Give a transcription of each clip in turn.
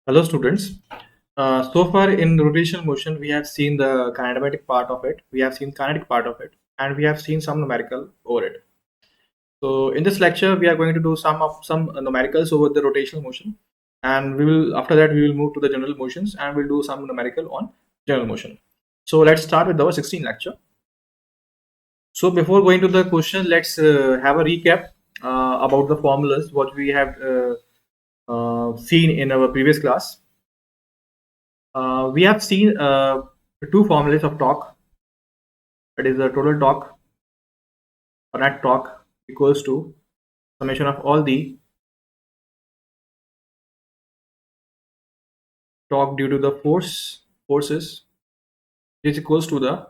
Hello students. So far in rotational motion, we have seen the kinematic part of it, we have seen kinetic part of it, and we have seen some numerical over it. So in this lecture, we are going to do some numericals over the rotational motion, and we will after that we will move to the general motions and we'll do some numerical on general motion. So let's start with our 16th lecture. So before going to the question, let's have a recap about the formulas what we have seen in our previous class. We have seen two formulas of torque. That is the total torque or net torque equals to summation of all the torque due to the forces is equals to the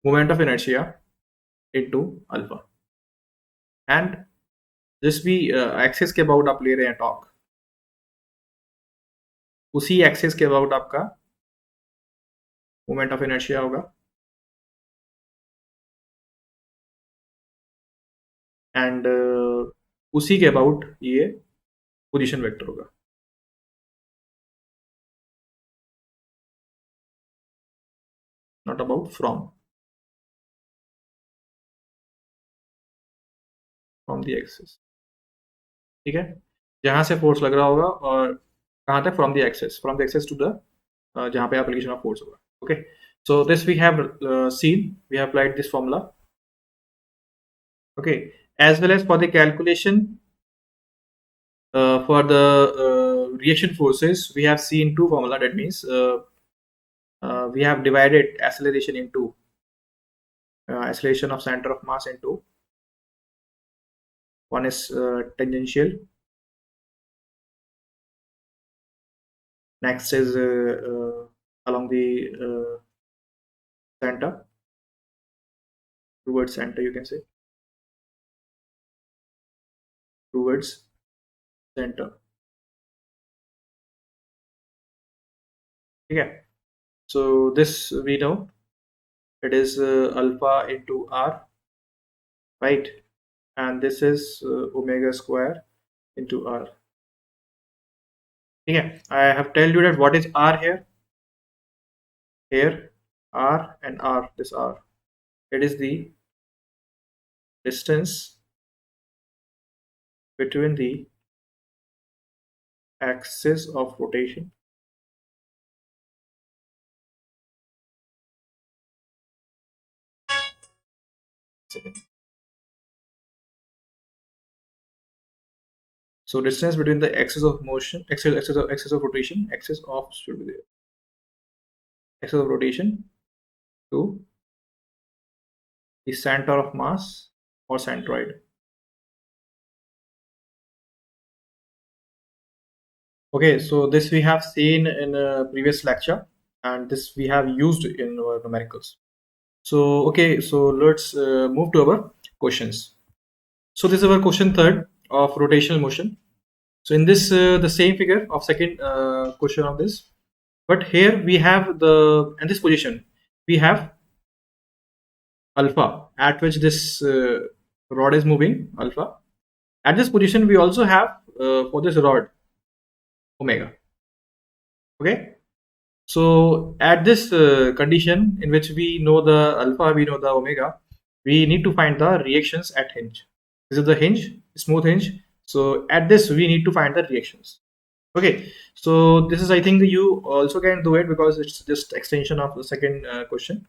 moment of inertia into alpha. And जिस भी axis के about आप ले रहे हैं torque, उसी axis के about आपका मोमेंट ऑफ इनर्शिया होगा एंड उसी के अबाउट ये पोजीशन वेक्टर होगा. Not about from the axis. ठीक है, जहां से फोर्स लग रहा होगा और कहां तक from the axis to the जहां पे एप्लीकेशन ऑफ फोर्स होगा. Okay, so this we have seen, we have applied this formula. Okay, as well as for the calculation for the reaction forces, we have seen two formula. That means we have divided acceleration into acceleration of center of mass into one is tangential, next is along the center, towards center, you can say towards center. Okay, so this we know it is alpha into r, right? And this is omega square into r. Okay, I have told you that what is r here r and r, this r, it is the distance between the axis of rotation so distance between the axis of motion, axis of rotation, axis of should be there, axis of rotation to the center of mass or centroid. Okay, so this we have seen in a previous lecture and this we have used in our numericals. So okay, so let's move to our questions. So this is our question third of rotational motion. So in this the same figure of second question of this, but here we have the in this position we have alpha at which this rod is moving, alpha. At this position we also have for this rod omega. Okay, so at this condition in which we know the alpha, we know the omega, we need to find the reactions at hinge. This is the hinge, smooth hinge. So at this we need to find the reactions. Okay, so this is, I think you also can do it because it's just extension of the second question.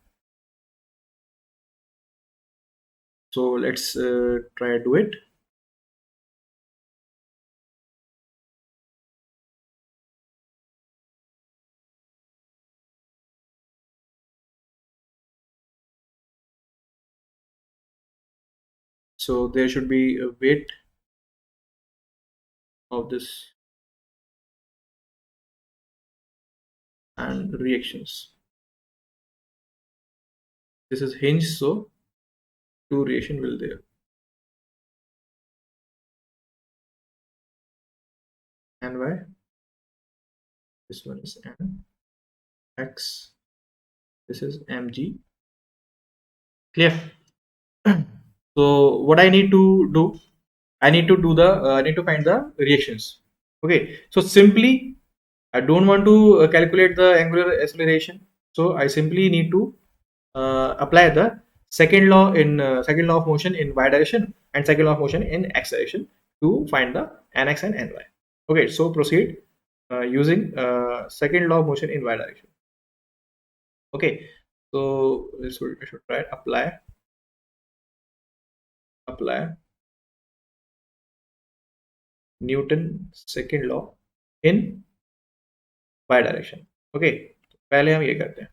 So let's try to do it. So there should be a weight of this and reactions. This is hinge, so two reaction will there. And y, this one is m, x, this is mg. Clear? So what I need to do, I need to find the reactions. Okay, so simply I don't want to calculate the angular acceleration, so I simply need to apply the second law of motion in y direction and second law of motion in x direction to find the nx and ny. Okay, so proceed using second law of motion in y direction. Okay, so this will, I should try apply Newton second law in y direction. Okay, पहले हम ये करते हैं.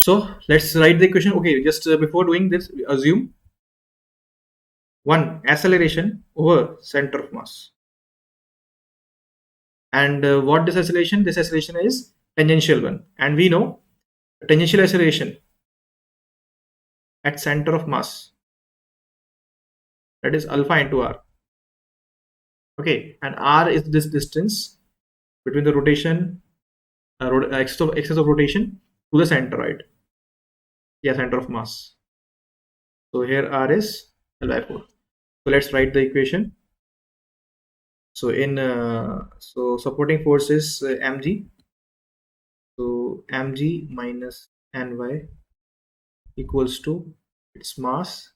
So let's write the equation. Okay, just before doing this, assume one acceleration over center of mass. And what this acceleration? This acceleration is tangential one, and we know tangential acceleration at center of mass, that is alpha into r. Okay, and r is this distance between the rotation axis of rotation to the center, right? Yeah, center of mass. So here r is L by 4. So let's write the equation. So in so supporting force is mg. So mg minus ny equals to its mass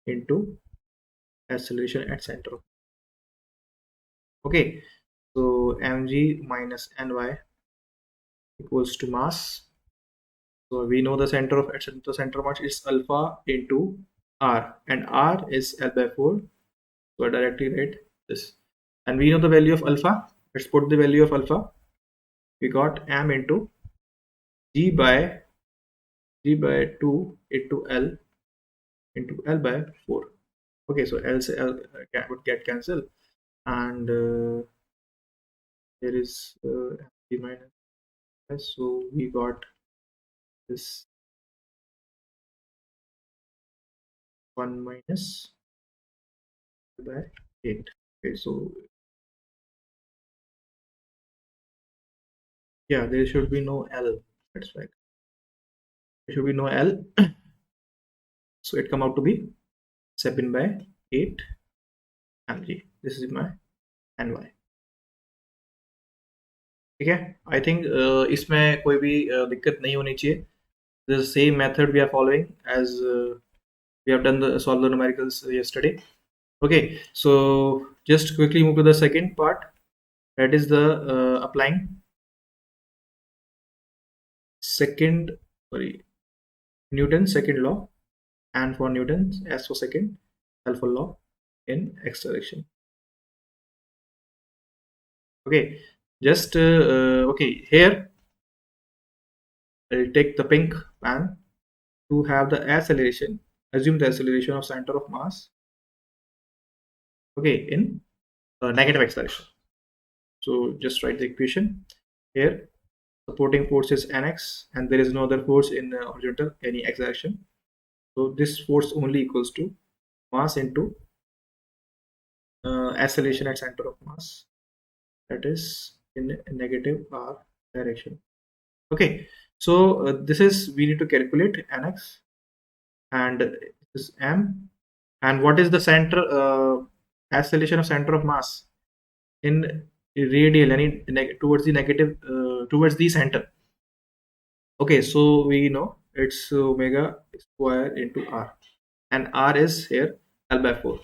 into acceleration at center. Okay, so mg minus ny equals to mass. So we know the center of mass is alpha into r, and r is L by 4. So I directly write this, and we know the value of alpha. Let's put the value of alpha. We got m into g by 2 into L into L by 4. Okay, so L say L would get cancelled, and there is g minus s, so we got this 1 minus by 8. Okay, so yeah, there should be no L. That's right. There should be no L. So it come out to be 7 by 8 mg. This is my ny. ठीक है, I think इसमें कोई भी दिक्कत नहीं होनी चाहिए. The same method we are following as we have done the solve the numericals yesterday. Okay, so just quickly move to the second part, that is the applying Newton's second law, and for Newton's as for second alpha law in x direction. Okay, just okay, here I'll take the pink pen to have the acceleration. Assume the acceleration of center of mass, okay, in negative x direction. So just write the equation here. Supporting force is nx, and there is no other force in horizontal any x direction. So this force only equals to mass into acceleration at center of mass, that is in negative r direction. Okay, so this is, we need to calculate nx, and this is m, and what is the center acceleration of center of mass in radial, any towards the negative towards the center. Okay, so we know it's omega square into r, and r is here L by 4.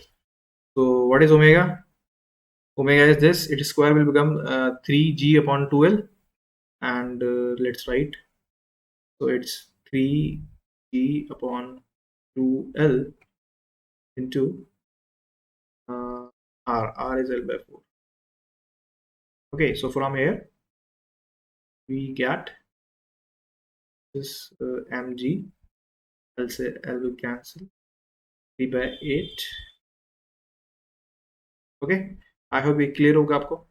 So what is omega? Omega is this, its square will become 3g upon 2l, and let's write, so it's 3g upon 2l into r is L by 4. Okay, so from here we get this mg, I'll say L will cancel, 3 by 8. Okay, I hope it clear होगा आपको.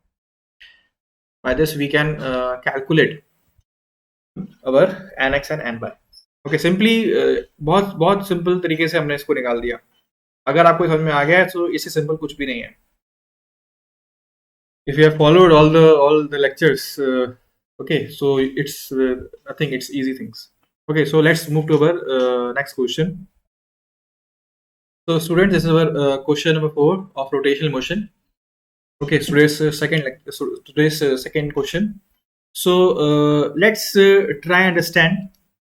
By this we can calculate our nx and ny. Okay, simply बहुत simple तरीके से हमने इसको निकाल दिया. अगर आपको समझ में आ गया है तो इससे सिंपल कुछ भी नहीं है. If you have followed all the lectures, okay, so it's I think it's easy things. Okay, so let's move to our next question. So students, this is our question number 4 of rotational motion. Okay, so today's second question. So let's try understand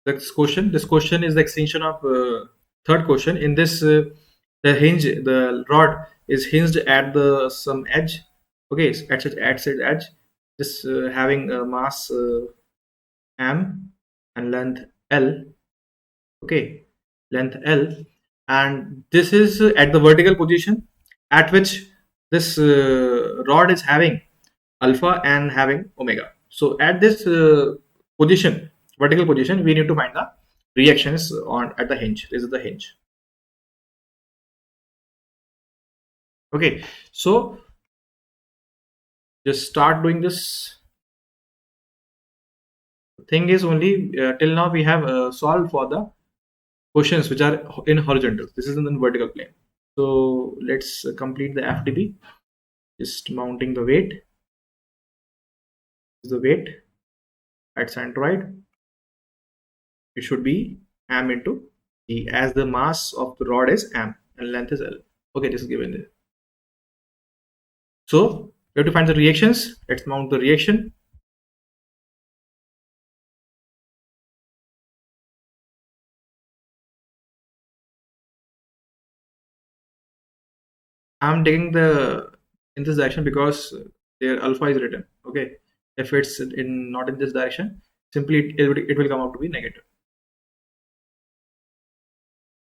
this question. This question is the extension of third question. In this, the rod is hinged at the some edge. Okay, so at its edge, just having a mass m and length l. Okay, length l, and this is at the vertical position at which this rod is having alpha and having omega. So at this position, vertical position, we need to find the reactions on at the hinge. This is the hinge. Okay, so just start doing this. The thing is only till now we have solved for the questions which are in horizontal. This is in the vertical plane. So let's complete the FTP. Just mounting the weight. This is the weight at centroid. It should be m into e, as the mass of the rod is m and length is l. Okay, this is given there. So we have to find the reactions. Let's mount the reaction. I'm taking the in this direction because their alpha is written. Okay, if it's in not in this direction, simply it will come out to be negative.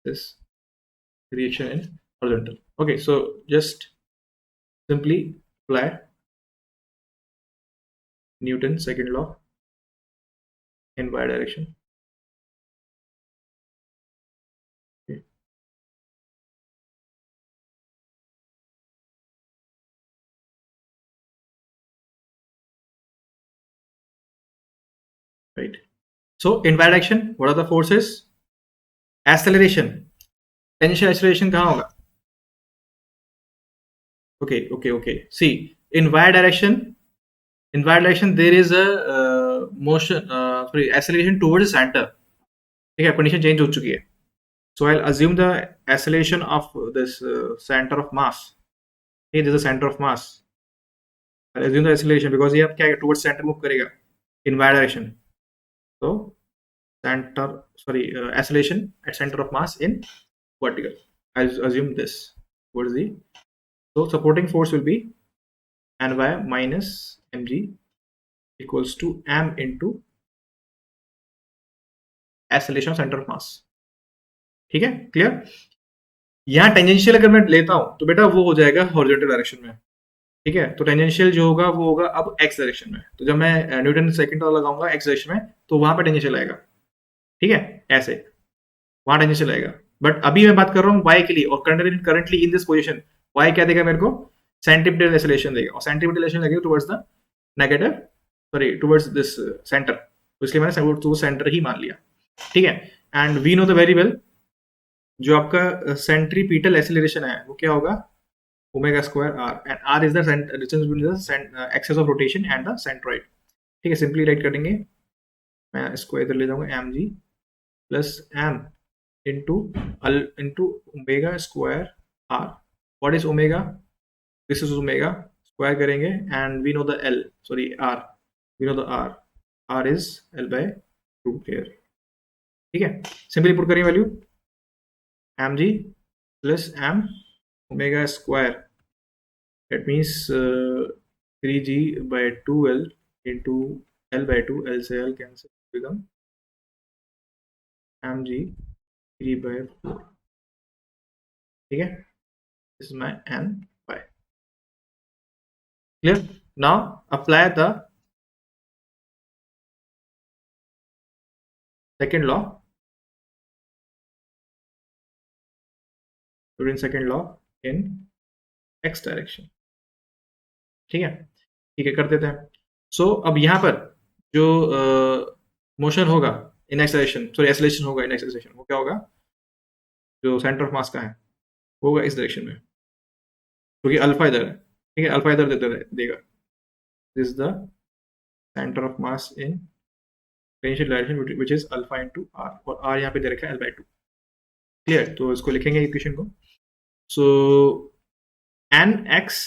This reaction in horizontal. Okay, so just simply apply Newton's second law in y direction. Okay. Right. So in y direction, what are the forces? Acceleration. Tangential acceleration कहाँ होगा? Okay. See, in y direction, there is a motion, acceleration towards the center. ठीक है, condition change हो चुकी है. So I'll assume the acceleration of this center of mass. Okay, this is the center of mass. I'll assume the acceleration because ये अब क्या towards center move करेगा in y direction. So acceleration at center of mass in vertical. I'll assume this towards the. So supporting force will be Ny minus mg equals to m into acceleration of center of mass. ठीक है, clear? यहाँ tangential अगर मैं लेता हूं तो बेटा वो हो जाएगा हॉरिजॉन्टल डायरेक्शन में. ठीक है, तो टेंजेंशियल जो होगा वो होगा अब एक्स डायरेक्शन में. तो जब मैं न्यूटन सेकंड लॉ लगाऊंगा एक्स डायरेक्शन में तो वहां पे टेंजेंशियल आएगा. ठीक है, ऐसे वहां टेंजेंशियल आएगा. बट अभी मैं बात कर रहा हूँ वाई के लिए, और currently in this position y क्या देगा मेरे को? सेंटीमीटर एक्सेलरेशन देगा, और सेंटीमीटर एक्सेलरेशन लगेगा towards the negative, towards this centre. तो इसलिए मैंने सेंटर ही मान लिया. ठीक है, and we know the very well जो आपका सेंट्रीपिटल एक्सेलरेशन है वो क्या होगा? Omega square r, and r is the distance between the axis of rotation and the centroid. ठीक है, सिंपली राइट करेंगे. मैं इसको इधर ले जाऊंगा m g plus m into omega square r. What is omega? This is omega. Square करेंगे and we know the L, sorry R. We know the R. R is L by 2 here. ठीक है, simply put करेंगे value mg plus m omega square. That means 3g by 2l into L by 2. L से L cancel, become mg 3 by 4. ठीक है, this is my n y. Clear? Now apply the second law. Newton's second law in x direction. ठीक है, कर देते हैं. सो अब यहाँ पर जो मोशन होगा इन एक्सेलरेशन, सॉरी एक्सेलरेशन होगा इन एक्सेलरेशन, वो क्या होगा? जो सेंटर ऑफ मास का है वो होगा इस डायरेक्शन में, क्योंकि अल्फा इधर है. ठीक है, अल्फा इधर देगा. This is the centre of mass in tangential direction which is alpha into r, और आर यहाँ पे दे रखा है L/2. क्लियर? तो इसको लिखेंगे इक्वेशन को. सो एन एक्स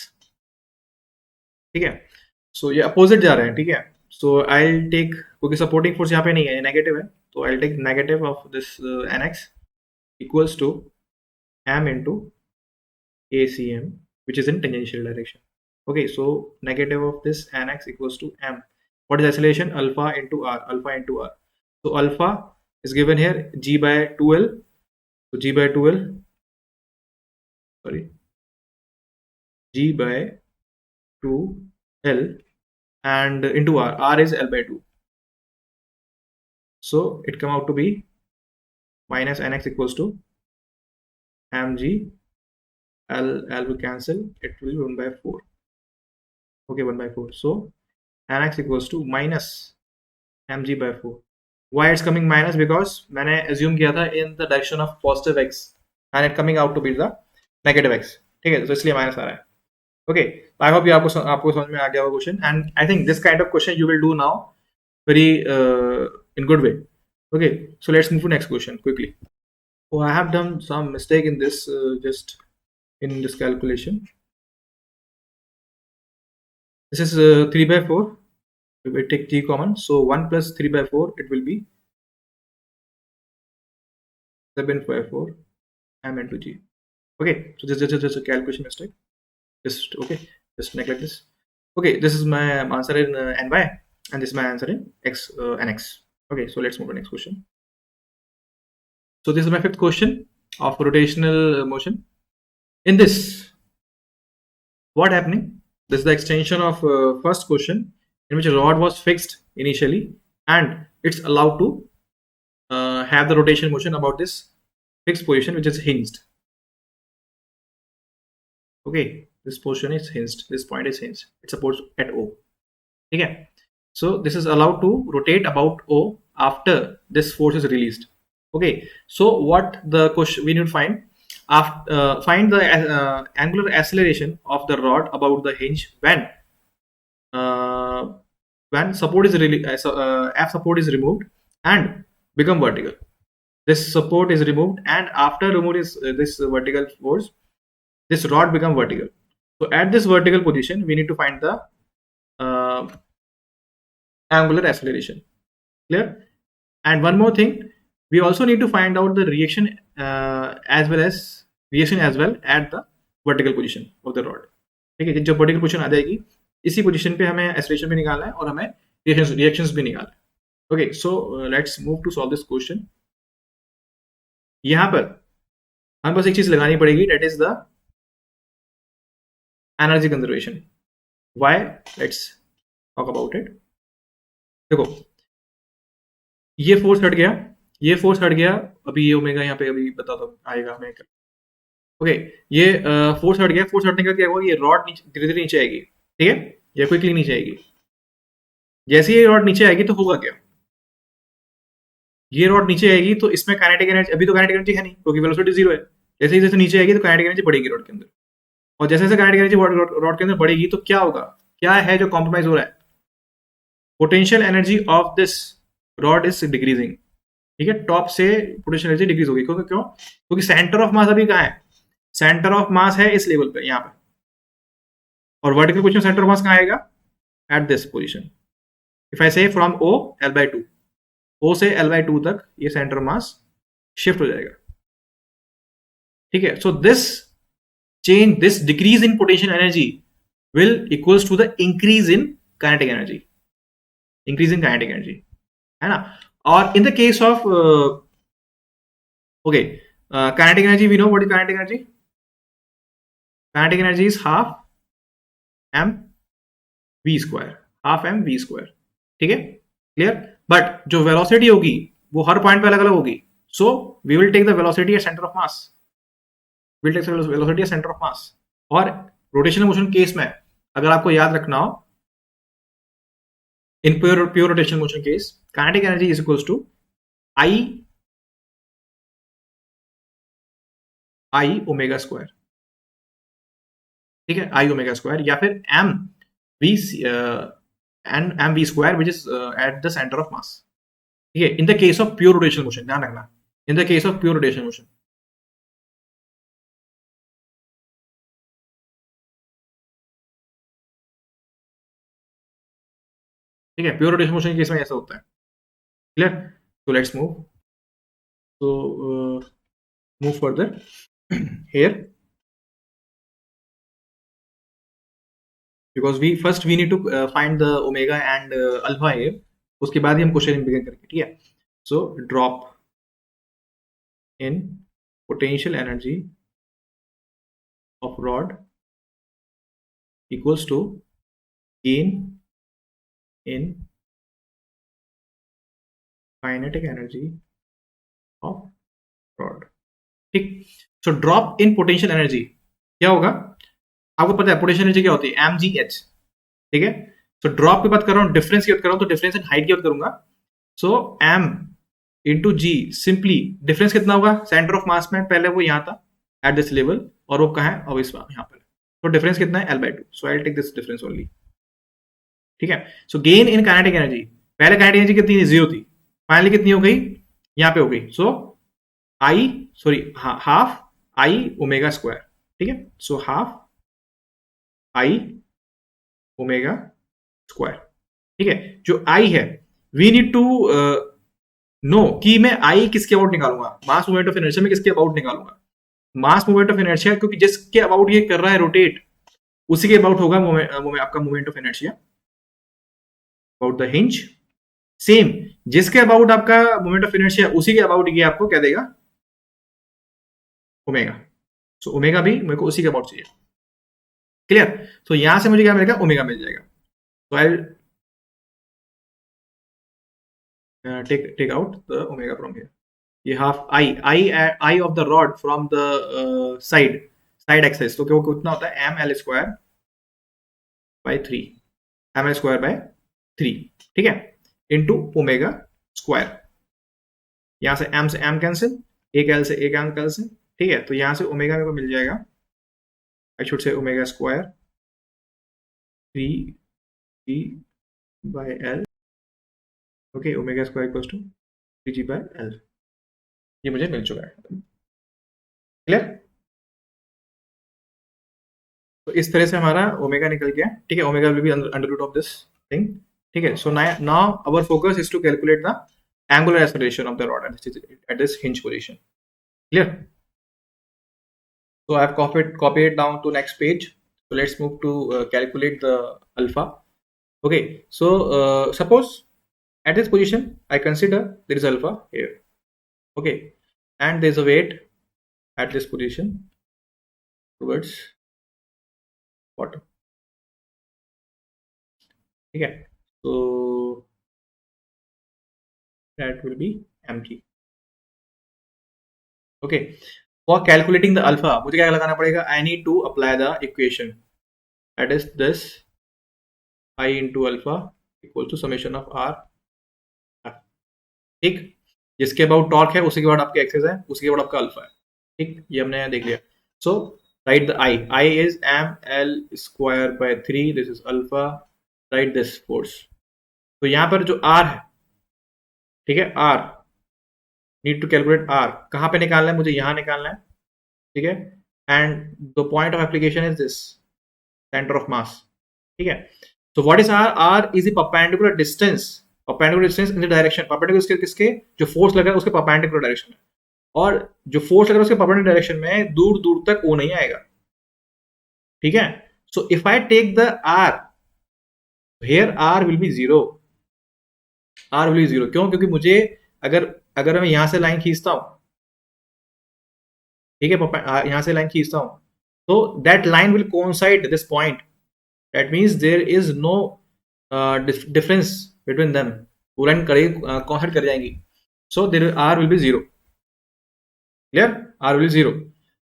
ठीक है। सो ये अपोजिट जा रहे हैं, ठीक है। सो आई टेक, क्योंकि सपोर्टिंग फोर्स यहाँ पे नहीं है, नेगेटिव है, तो I take negative of this n x equals to m into ACM, which is in tangential direction. Okay, so negative of this nx equals to m. What is acceleration? Alpha into r. Alpha into r. So alpha is given here g by 2l. So g by 2l. Sorry, g by 2l and into r. R is l by 2. So it come out to be minus nx equals to mg. L will cancel. It will be 1 by 4. Okay, 1 by 4. So nx equals to minus mg by 4. Why it's coming minus? Because मैंने assume किया था in the direction of positive x and it coming out to be the negative x. ठीक है, तो इसलिए minus आ रहा है. Okay, I hope ये आपको समझ में आ गया होगा question, and I think this kind of question you will do now very in good way. Okay, so let's move to next question quickly. Oh, I have done some mistake in this just in this calculation. This is 3 by 4. We will take g common, so 1 plus 3 by 4 it will be 7/4 m into g. Okay, so this is just a calculation mistake. Just okay, just neglect this. Okay, this is my answer in ny, and this is my answer in x and x. Okay, so let's move to the next question. So this is my fifth question of rotational motion. In this, what happening? This is the extension of first question, in which a rod was fixed initially, and it's allowed to have the rotation motion about this fixed position, which is hinged. Okay, this portion is hinged, this point is hinged, it's supposed at O. Okay, so this is allowed to rotate about O after this force is released. Okay, so what the question we need to find, find the angular acceleration of the rod about the hinge when support is F support is removed and become vertical. This support is removed, and after removing this vertical force, this rod become vertical. So at this vertical position, we need to find the angular acceleration. Clear? And one more thing, we also need to find out the reaction as well at the vertical position of the rod. ठीक है, जब vertical position आ जाएगी, इसी position पे हमें acceleration भी निकालना है और हमें रिएक्शंस भी निकालना है. Okay, so let's move to solve this question. यहां पर हमें बस एक चीज लगानी पड़ेगी, that is the energy conservation. Why? Let's talk about it. देखो, ये फोर्स हट गया, ये फोर्स हट गया, अभी ये ओमेगा यहाँ पे अभी बता दो आएगा हमें. ओके, ये फोर्स हट गया, फोर्स हटने का क्या होगा, ये रॉड धीरे धीरे नीचे आएगी. ठीक है, ये क्विकली नीचे आएगी. जैसे ये रॉड नीचे आएगी तो होगा क्या, ये रॉड नीचे आएगी तो इसमें काइनेटिक एनर्जी, अभी तो काइनेटिक एनर्जी है नहीं क्योंकि वेलोसिटी जीरो है. जैसे ही जैसे नीचे आएगी तो काइनेटिक एनर्जी बढ़ेगी रॉड के अंदर, और जैसे जैसे काइनेटिक एनर्जी रॉड के अंदर बढ़ेगी तो क्या होगा, क्या है जो कॉम्प्रोमाइज हो रहा है, potential energy of this rod is decreasing. ठीक है, टॉप से पोटेंशियल एनर्जी डिक्रीज होगी. क्योंकि सेंटर ऑफ मास अभी कहाँ है, सेंटर ऑफ मास है इस लेवल पे यहाँ पे, और वर्टिकल पोजीशन सेंटर ऑफ मास कहाँ आएगा, at this position. If I से फ्रॉम O L/2, O से L/2 तक ये सेंटर ऑफ मास शिफ्ट हो जाएगा. ठीक है, so this change, this decrease in potential energy will equals to the increase in kinetic energy, increase in kinetic energy, है ना. और in the case of kinetic energy, we know what is kinetic energy. Kinetic energy is half m v square, half m v square. ठीक है, clear. But जो velocity होगी वो हर point पे अलग अलग होगी. So we will take the velocity at centre of mass, will take velocity at centre of mass. और रोटेशनल मोशन केस में अगर आपको याद रखना हो, in pure rotational motion case, kinetic energy is equals to I omega square. ठीक है, I omega square, या फिर m v square which is at the centre of mass. ठीक है, in the case of pure rotational motion, ध्यान रखना, in the case of pure rotational motion. ठीक है, प्योर रोटेशन मोशन के केस में ऐसा होता है। क्लियर? तो लेट्स मूव, तो move further here because we need to find the omega and alpha here, उसके बाद ही हम क्वेश्चन बिगिन करेंगे, ठीक है। So drop in potential energy of rod equals to gain in kinetic energy of rod, ठीक। So drop in potential energy क्या होगा, आपको पता है पोटेंशियल एनर्जी क्या होती है, mgh, ठीक है। सो ड्रॉप की बात कर रहा हूँ, डिफरेंस की बात कर रहा हूँ, तो डिफरेंस इन हाइट की बात करूंगा। सो m इंटू जी, सिंपली डिफरेंस कितना होगा, सेंटर ऑफ मास में पहले वो यहाँ था एट दिस लेवल, और वो कहाँ है, अब इस यहाँ पर। तो डिफरेंस कितना है, L/2, so I will take this difference only, ठीक है। So gain in kinetic energy, पहले काइनेटिक एनर्जी कितनी थी, 0 थी, फाइनली कितनी हो गई, यहाँ पे हो गई। So I, sorry, half I omega square, ठीक है। So half I omega square, ठीक है। जो आई है, वी नीड टू नो कि मैं आई किसके अबाउट निकालूंगा, मास मूवमेंट ऑफ इनर्शिया में किसके अबाउट निकालूंगा, मास मूवमेंट ऑफ इनर्शिया, क्योंकि जिसके अबाउट ये कर रहा है रोटेट, उसी के अबाउट होगा आपका movement of inertia about the hinge. Same जिसके अबाउट आपका मूवमेंट ऑफ इनर्शिया, उसी के अबाउट ये आपको क्या देगा, ओमेगा। सो ओमेगा भी मेरे को उसी के अबाउट चाहिए। क्लियर? तो यहां से मुझे क्या मिलेगा, ओमेगा मिल जाएगा। तो I take out the omega from here. ये half I of the rod from the side axis, तो वो कितना होता है, ml² बाय 3, ठीक है, इंटू ओमेगा स्क्वायर। यहां से m कैंसिल, एक एल से एक एम कैंसिल, ठीक है। तो यहां से ओमेगा मेरे को मिल जाएगा, I should say omega square 3g by L, okay, omega square equals to 3g by L, ये मुझे मिल चुका है। क्लियर? तो इस तरह से हमारा ओमेगा निकल गया, ठीक है। Omega will be under root of this thing, ठीक है। So now our focus is to calculate the angular acceleration of the rod at this hinge position. Clear? So I have copied it down to next page. So let's move to calculate the alpha. Okay, so suppose at this position I consider there is alpha here, okay, and there is a weight at this position towards bottom, okay. So that will be mg, okay. For calculating the alpha मुझे क्या लगाना पड़ेगा, I need to apply the equation, that is this I into alpha equal to summation of r, ठीक। जिसके about torque है, उसी के बाद आपके एक्सेस है, उसी के बाद आपका अल्फा है, ठीक। ये हमने देख लिया। So right the I is ml² by 3, this is alpha, right this force. तो यहां पर जो r है, ठीक है, r need to calculate r, कहां पे निकालना है, मुझे यहां निकालना है, ठीक है। And the point of application is this centre of mass, ठीक है। तो what is r is the perpendicular distance in the direction, perpendicular किसके, जो फोर्स लग रहा है उसके परपेंडिकुलर डायरेक्शन में, और जो फोर्स लग रहा है उसके परपेंडिकुलर डायरेक्शन में दूर दूर तक वो नहीं आएगा, ठीक है। So if I take the r here, r will be zero, क्यों, क्योंकि मुझे अगर अगर मैं यहां से लाइन खींचता हूं, ठीक है, यहां से लाइन खींचता हूं, तो that line will coincide this point, that means there is no difference between them, वो लाइन कोइंसाइड कर जाएंगी। So there r will be zero, clear, r will be zero.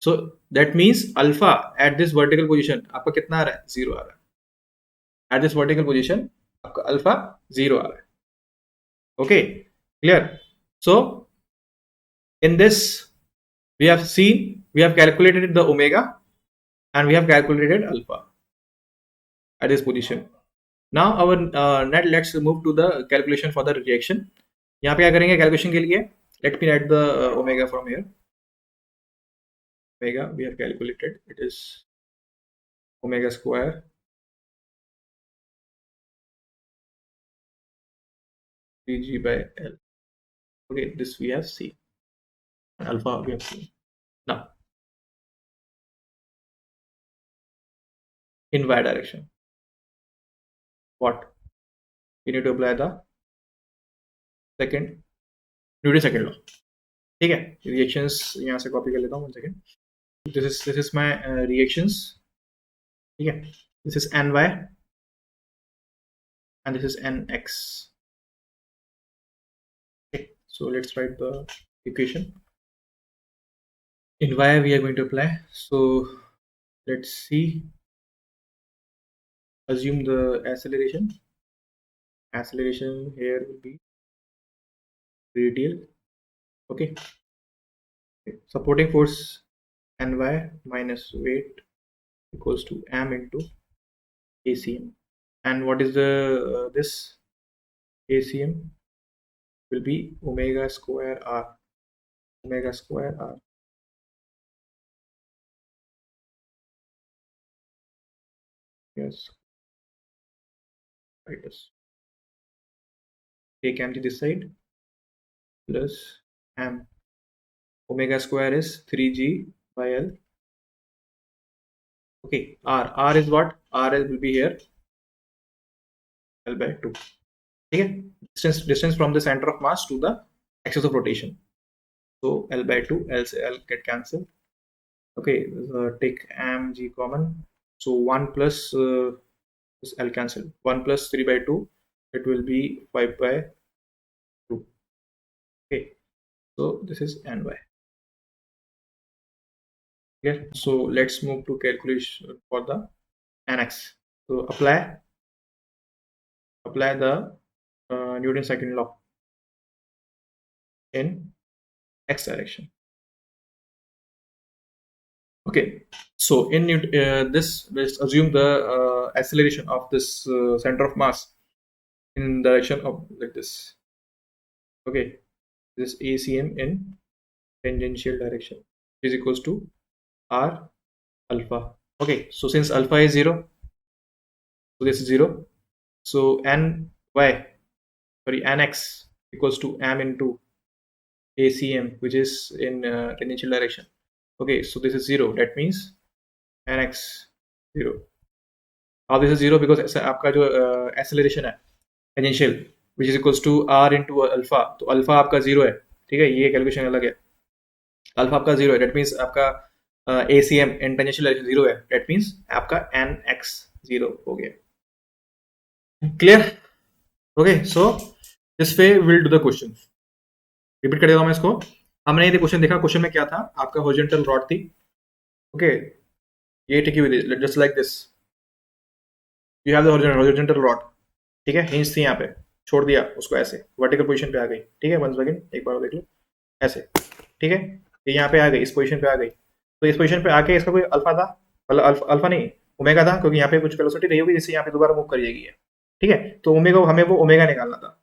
So that means alpha at this vertical position आपका कितना आ रहा है, 0 आ रहा है। एट दिस वर्टिकल पोजीशन आपका अल्फा 0 आ रहा है, okay, clear. So in this we have calculated the omega and we have calculated alpha at this position. Now our let's move to the calculation for the reaction. यहाँ पे क्या करेंगे calculation के लिए, let me write the omega from here. Omega we have calculated, it is omega square 3g by L. Okay, this we have seen. Alpha we have seen. Now, in y direction, what? We need to apply the second Newton's second law. ठीक है, reactions यहाँ से copy कर लेता हूँ. 1 second. This is my reactions. ठीक है, this is ny and this is nx. Okay, so let's write the equation. In y we are going to apply. So let's see. Assume the acceleration. Acceleration here will be radial. Okay. Supporting force ny minus weight equals to m into ACM. And what is the this ACM will be omega square r. Omega square r. Yes. Right. Take m to this side plus m. Omega square is 3g by L. Okay, r is what? R will be here, L by 2. Okay, distance from the center of mass to the axis of rotation. So L by 2, L get cancelled. Okay, take mg common. So 1 plus this L cancel. 1 plus 3 by 2, it will be 5 by 2. Okay, so this is ny. Clear? So let's move to calculation for the nx. So apply the Newton's second law in x direction. Okay, so in this, let's assume the acceleration of this center of mass in direction of like this. Okay, this ACM in tangential direction is equals to r alpha. Okay, so since alpha is 0, so this is 0. So nx equals to m into ACM, which is in tangential direction. Okay, so this is 0. That means nx 0. How this is 0? Because आपका जो acceleration है tangential, which is equals to r into alpha. तो alpha आपका 0 है. ठीक है, ये calculation अलग है. अल्फा आपका 0 है. That means आपका ACM in tangential direction 0 है. That means आपका nx 0 हो गया. Clear? Okay, so this way we'll do the question. Repeat कर देता हूँ मैं इसको. हमने ये क्वेश्चन देखा. क्वेश्चन में क्या था? आपका horizontal rod थी. Okay, ये टिकी हुई थी, just like this. You have the horizontal rod. ठीक है, हिंज थी यहाँ पे, छोड़ दिया उसको ऐसे, वर्टिकल पोजीशन पे आ गई. ठीक है, वन सेकंड एक बार देख लो ऐसे. ठीक है, ये यहाँ पे आ गई, इस पोजीशन पे आ गई. तो इस पोजीशन पे आके इसका कोई अल्फा था, मतलब अल्फा नहीं, ओमेगा था, क्योंकि यहाँ पे कुछ वेलोसिटी रही होगी जिससे यहाँ पे दोबारा मूव कर जाएगी. ठीक है, तो ओमेगा, हमें वो ओमेगा निकालना था.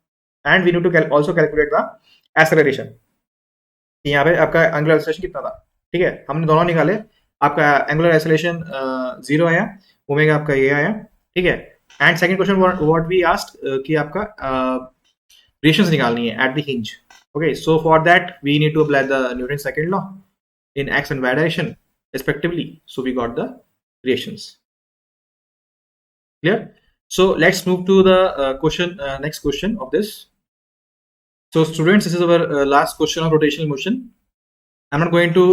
And we need to also calculate the acceleration. यहाँ पे आपका एंगुलर एक्सेलरेशन कितना था. ठीक है, हमने दोनों निकाले. आपका एंगुलर एक्सेलरेशन 0 आया, ओमेगा आपका ये आया. ठीक है, and second question what we asked कि आपका रिएक्शंस निकालनी है at the hinge. Okay, so for that we need to apply the Newton second law in x and y direction respectively. So we got the reactions. Clear? So let's move to the next question of this. So students, this is our last question of rotational motion. I'm not going to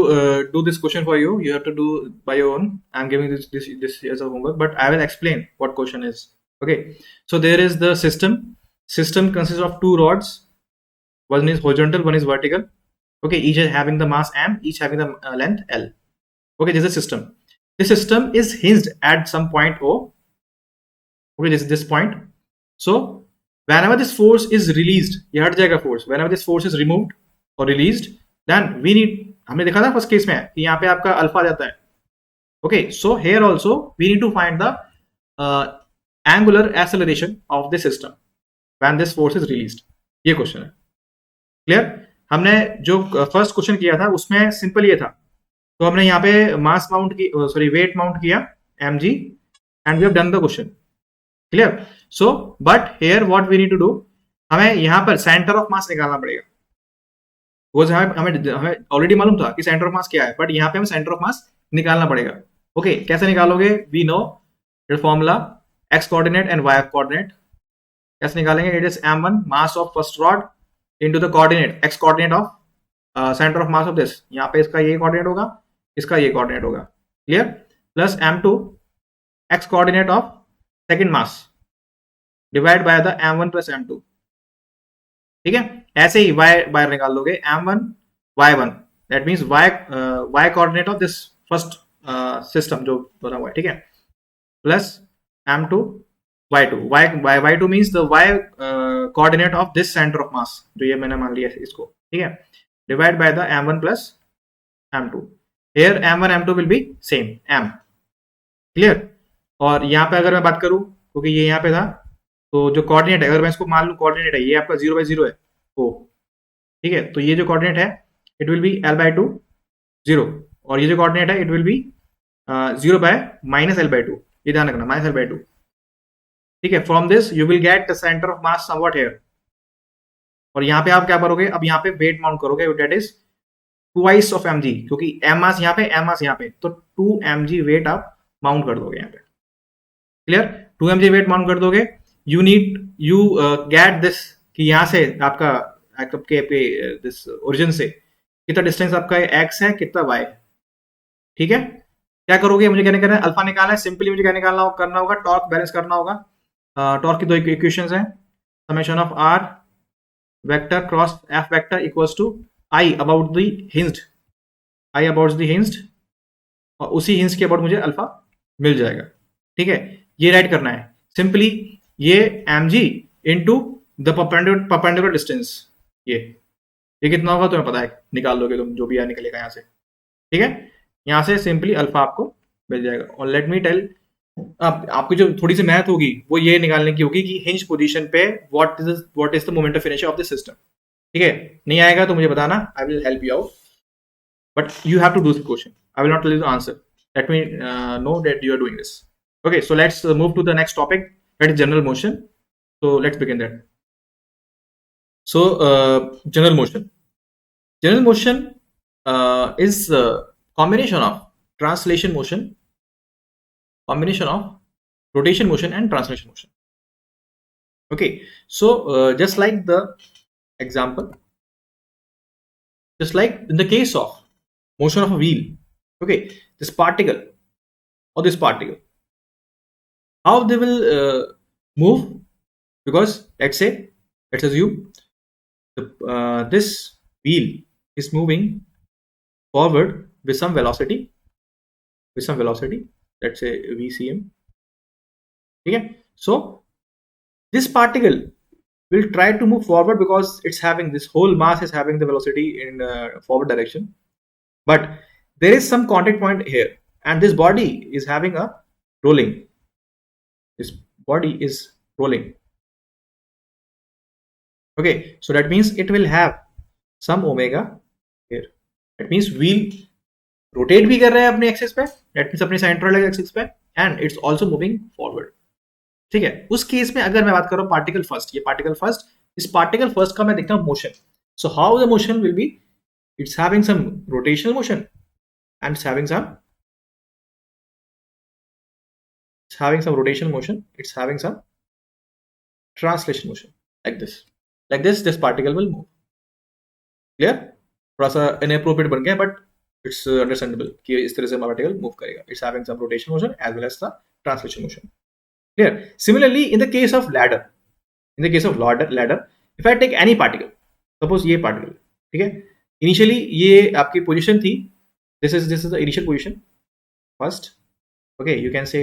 do this question for you. You have to do by your own. I'm giving this as a homework, but I will explain what question is. Okay, so there is the system. System consists of two rods. One is horizontal, one is vertical. Okay, each having the mass m, each having the length L. Okay, this is a system. This system is hinged at some point O. Okay, this is this point. So whenever this force is released, ये हट जाएगा force. Whenever this force is removed or released, then we need, हमने देखा था first case में कि यहाँ पे आपका अल्फा जाता है. Okay, so here also we need to find the angular acceleration of the system when this force is released. ये क्वेश्चन है. क्लियर? हमने जो फर्स्ट क्वेश्चन किया था उसमें सिंपल ये था. तो हमने यहाँ पे मास माउंट की, सॉरी वेट माउंट किया mg and we have done the question. Clear? So but here what we need to do, हमें यहाँ पर सेंटर ऑफ मास निकालना पड़ेगा। वो हमें हमें ऑलरेडी मालूम था कि सेंटर ऑफ मास क्या है, बट यहाँ पे हमें सेंटर ऑफ मास निकालना पड़ेगा। ओके, कैसे निकालोगे? We know formula x coordinate and y coordinate. कैसे निकालेंगे? It is m1 mass of first rod into the coordinate x coordinate of centre of mass of this. यहाँ पे इसका ये कोऑर्डिनेट होगा, इसका ये कोऑर्डिनेट होगा, clear? Plus m2 x coordinate of second mass divide by the m1 plus m2। ठीक है, ऐसे ही y बाहर निकाल लोगे, m1 y1, that means y coordinate of this first system जो बना हुआ है, ठीक है, plus m2 y2, y2 means the y coordinate of this centre of मास, जो ये मैंने मान लिया इसको, ठीक है, divide by the m1 plus m2। Here m1 m2 will be same m, clear? और यहाँ पे अगर मैं बात करूं, क्योंकि ये यहाँ पे था, तो जो कोऑर्डिनेट है, अगर मैं इसको मान लूं कोऑर्डिनेट है ये आपका 0/0 है, ओ, ठीक है, तो ये जो कोऑर्डिनेट है इट विल बी l/2 0, और ये जो कोऑर्डिनेट है it will B 0 bye -l/2, ये ध्यान रखना, -l/2, ठीक है। From this you will get the centre of mass somewhat here, और यहाँ पे आप क्या करोगे? अब यहाँ पे वेट माउंट करोगे, that is twice of mg, क्योंकि m मास यहाँ पे, m मास यहाँ पे, तो 2 mg वेट आप माउंट कर दोगे यहाँ पे, क्लियर? 2 mg वेट माउंट कर दोगे। यू गेट दिस कि यहाँ से आपका दिस ओरिजिन से कितना डिस्टेंस आपका x है, कितना y, ठीक है। क्या करोगे? मुझे कहने करना है अल्फा निकालना है, सिंपली मुझे क्या निकालना करना होगा? टॉर्क बैलेंस करना होगा। टॉर्क की दो इक्वेशंस हैं, summation of r vector cross f vector equals to i about the hinged, i about the hinged, और उसी हिंज के अबाउट मुझे अल्फा मिल जाएगा, ठीक है। ये राइट करना है सिंपली, ये mg into the perpendicular distance, ये कितना होगा तुम्हें पता है, निकाल लोगे तुम, जो भी यहाँ निकलेगा यहाँ से, ठीक है। यहाँ से सिंपली अल्फा आपको मिल जाएगा। और लेट मी टेल, आपकी जो थोड़ी सी मैथ होगी वो ये निकालने की होगी कि हिंज पोजीशन पे what is the moment of inertia of the system, ठीक है। नहीं आएगा तो मुझे बताना, I will help you out, but you have to do this question, I will not tell you the answer, let me know that you are doing this. Okay, so let's move to the next topic, that is general motion. So let's begin that. So general motion. General motion is a combination of translation motion, combination of rotation motion and translation motion. Okay, so just like the example, just like in the case of motion of a wheel, okay, this particle or this particle, how they will move, because let's assume this wheel is moving forward with some velocity, let's say vcm, okay. So this particle will try to move forward because it's having, this whole mass is having the velocity in forward direction, but there is some contact point here, and this body is having a rolling, this body is rolling, okay. So that means it will have some omega here, that means wheel rotate भी कर रहा है अपने axis पे, that means अपने central axis पे, and it's also moving forward, ठीक है। उस केस में अगर मैं बात कर रहा हूँ पार्टिकल फर्स्ट, ये पार्टिकल फर्स्ट, इस पार्टिकल फर्स्ट का मैं देखता हूँ motion. So how the motion will be, it's having some rotational motion and it's having some rotational motion, it's having some translation motion, like this this particle will move, clear? थोड़ा सा inappropriate बन गया, but it's understandable कि इस तरह से particle move करेगा, it's having some rotational motion as well as the translation motion, clear? Similarly in the case of ladder, if I take any particle, suppose ये particle, ठीक है, initially ये आपकी position थी, this is the initial position first, okay, you can say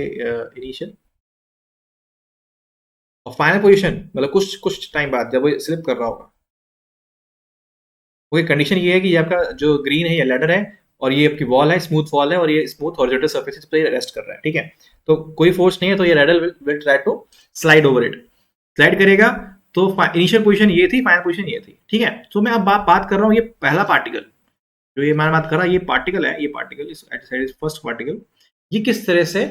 initial, और final position मतलब कुछ time बाद जब वो स्लिप कर रहा होगा, वो कंडीशन ये है कि ये आपका जो ग्रीन है ये लैडर है, और ये आपकी वॉल है, स्मूथ वॉल है, और ये स्मूथ हॉरिजॉन्टल सरफेस पे रेस्ट कर रहा है, ठीक है। तो कोई फोर्स नहीं है, तो ये ladder will try to slide over it, slide करेगा। तो इनिशियल पोजीशन ये थी, फाइनल पोजीशन ये थी, ठीक है। तो मैं अब बात कर रहा हूँ ये पहला पार्टिकल, जो ये मैं बात कर रहा हूँ, ये पार्टिकल है, ये पार्टिकल इस फर्स्ट पार्टिकल, ये किस तरह से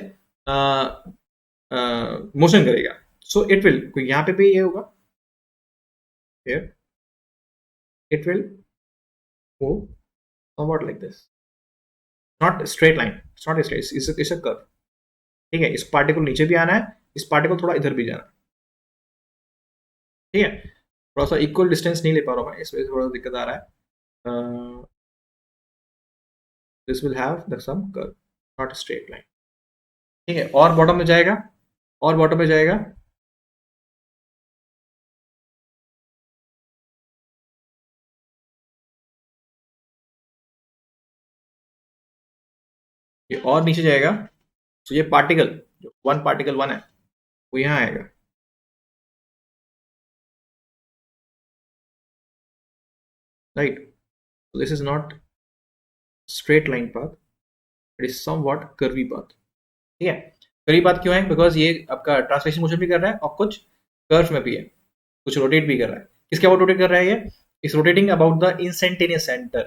मोशन करेगा। सो इट विल, यहाँ पे भी ये होगा, here, it will move somewhat like this. Not a straight line, it's not a straight, it's a curve. ठीक है, इस पार्टिकल को नीचे भी आना है, इस पार्टिकल थोड़ा इधर भी जाना है. ठीक है, थोड़ा सा इक्वल डिस्टेंस नहीं ले पा रहा हूँ मैं, इस वजह से थोड़ा दिक्कत आ रहा है. This will have the some curve, not straight line. ठीक है, और बॉटम में जाएगा, और बॉटम में जाएगा. ये और नीचे जाएगा, तो ये पार्टिकल जो वन पार्टिकल वन है वो यहाँ आएगा. Right, so this is not straight line path, it is somewhat curvy path. ठीक है, curvy path क्यों है? बिकॉज ये आपका ट्रांसलेशन मोशन भी कर रहा है और कुछ कर्व में भी है, कुछ रोटेट भी कर रहा है. किसके अबाउट रोटेट कर रहा है ये? इस rotating about the instantaneous centre.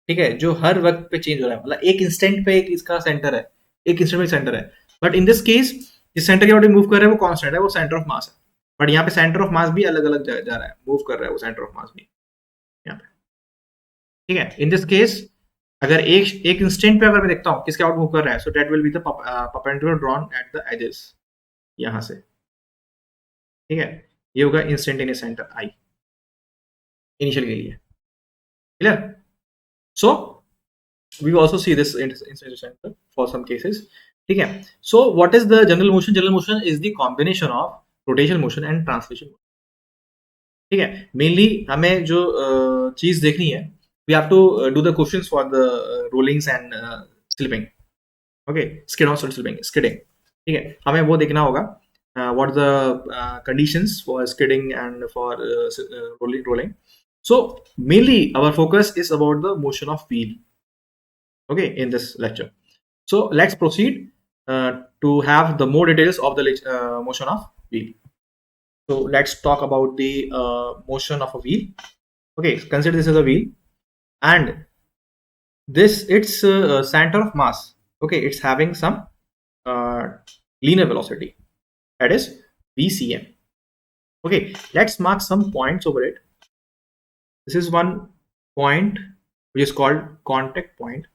ठीक है, जो हर वक्त पे चेंज हो रहा है, मतलब एक इंस्टेंट पे एक इसका सेंटर है, एक इंस्टेंट पे सेंटर है. बट इन दिस केस जिस सेंटर के अबाउट मूव कर रहा है वो कांस्टेंट है, वो सेंटर ऑफ मास है. बट यहाँ पे सेंटर ऑफ मास भी अलग अलग जा रहा है, मूव कर रहा है वो सेंटर ऑफ मास भी यहाँ पे. ठीक है, इन दिस केस अगर एक इंस्टेंट पे अगर मैं देखता हूँ किसके आउट मूव कर रहा है, so that will be the perpendicular drawn at the axes, यहाँ से. ठीक है, ये होगा इंस्टेंटेनियस सेंटर आई इनिशियल के लिए. Clear? So we also see this instance center for some cases. ठीक है, so what is the general motion? General motion is the combination of rotational motion and translation. ठीक है, mainly हमें जो चीज देखनी है, we have to do the questions for the rollings and slipping. Okay, skid on slipping, skidding. ठीक है, हमें वो देखना होगा what the conditions for skidding and for rolling. So mainly our focus is about the motion of wheel. Okay, in this lecture. So let's proceed to have the more details of the motion of wheel. So let's talk about the motion of a wheel. Okay, consider this as a wheel, and this its center of mass. Okay, it's having some linear velocity, that is VCM. Okay, let's mark some points over it. This is one point which is called contact point.